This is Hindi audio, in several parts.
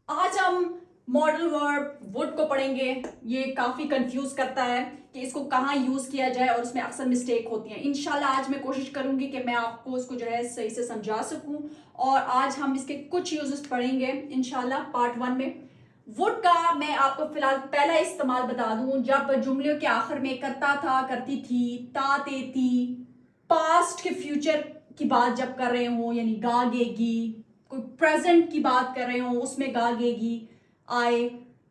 आज हम मॉडल वर्ब वुड को पढ़ेंगे। ये काफी कंफ्यूज करता है कि इसको कहाँ यूज किया जाए और उसमें अक्सर मिस्टेक होती है। इंशाल्लाह आज मैं कोशिश करूंगी कि मैं आपको इसको जो है सही से समझा सकूं। और आज हम इसके कुछ यूजेस पढ़ेंगे इंशाल्लाह पार्ट 1 में। वुड का मैं आपको फिलहाल पहला इस्तेमाल बता दूं, जब जुमले के आखिर में करता था, करती थी, ता ते थी, पास्ट के फ्यूचर की बात जब कर रहे हो यानी गागेगी, कोई प्रेजेंट की बात कर रहे हो उसमें गागेगी, आई,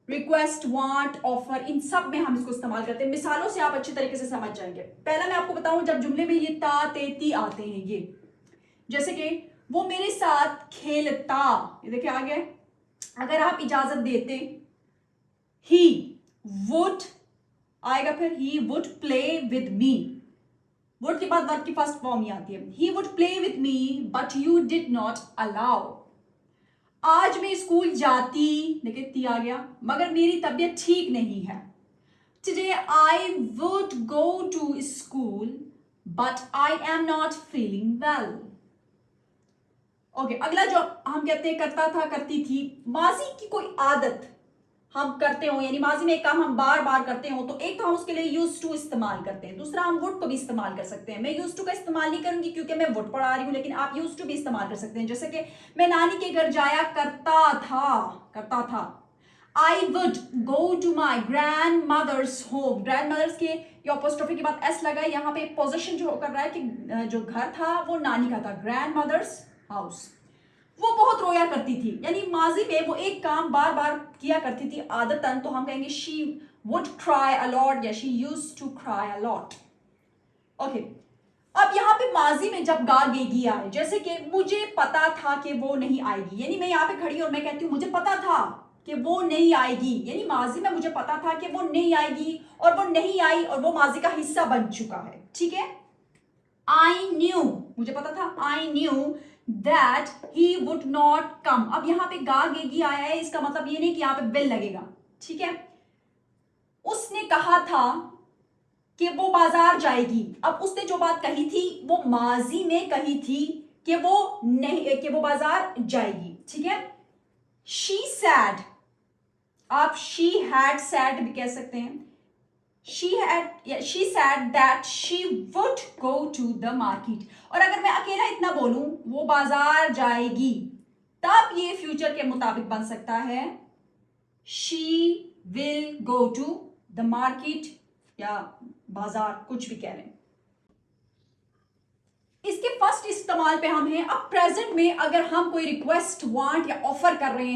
रिक्वेस्ट, वांट, ऑफर, इन सब में हम इसको इस्तेमाल करते हैं। मिसालों से आप अच्छी तरीके से समझ जाएंगे। पहला मैं आपको बताऊं, जब जुमले में ये ता ते ती आते हैं, ये जैसे कि वो मेरे साथ खेलता, ये देखिए आ गया। अगर आप इजाजत देते, ही वुड आएगा, फिर he would play with me. Would के बाद वर्ब की फर्स्ट फॉर्म ही आती है। He would play with me but you did not allow. आज मैं स्कूल जाती, देखिए ती आ गया, मगर मेरी तबीयत ठीक नहीं है। Today I would go to school but I am not feeling well. Okay, अगला जो हम कहते हैं करता था, करती थी, माजी की कोई आदत हम करते हो यानी माजी में एक काम हम बार बार करते हो, तो एक तो हम उसके लिए यूज टू इस्तेमाल करते हैं, दूसरा हम वुड को भी इस्तेमाल कर सकते हैं। मैं यूज टू का इस्तेमाल नहीं करूंगी क्योंकि मैं वुड पढ़ा रही हूं, लेकिन आप यूज टू भी इस्तेमाल कर सकते हैं। जैसे कि मैं नानी के घर जाया करता था, करता था। I would go to my grandmother's home. Grandmother's के अपोस्ट्रोफी के बाद एस लगा है, यहाँ पे पोजिशन जो कर रहा है कि जो घर था वो नानी का था, ग्रैंड मदर्स हाउस। वो बहुत रोया करती थी, यानी माजी में वो एक काम बार बार किया करती थी आदतन, तो हम कहेंगे she would cry a lot या she used to cry a lot. Okay, अब यहाँ पे माजी में जब गागेगी आए, जैसे कि मुझे पता था कि वो नहीं आएगी, यानी मैं यहाँ पे खड़ी और मैं कहती हूँ मुझे पता था कि वो नहीं आएगी, यानी माजी में मुझे पता था कि वो नहीं आएगी और वो नहीं आई और वो माजी का हिस्सा बन चुका है। ठीक है, आई न्यू, मुझे पता था, I knew that he would not come. अब यहां पे गागेगी आया है, इसका मतलब ये नहीं कि यहां पे विल लगेगा। ठीक है, उसने कहा था कि वो बाजार जाएगी। अब उसने जो बात कही थी वो माजी में कही थी कि वो नहीं, कि वो बाजार जाएगी। ठीक है, शी सैड, आप शी हैड सैड भी कह सकते हैं। she said that she would go to the market। और अगर मैं अकेला इतना बोलूं वो बाजार जाएगी, तब ये फ्यूचर के मुताबिक बन सकता है she will go to the market या बाजार, कुछ भी कह रहे हैं। इसके फर्स्ट इस्तेमाल पे हम हैं। अब प्रेजेंट में अगर हम कोई रिक्वेस्ट, वांट या ऑफर कर रहे हैं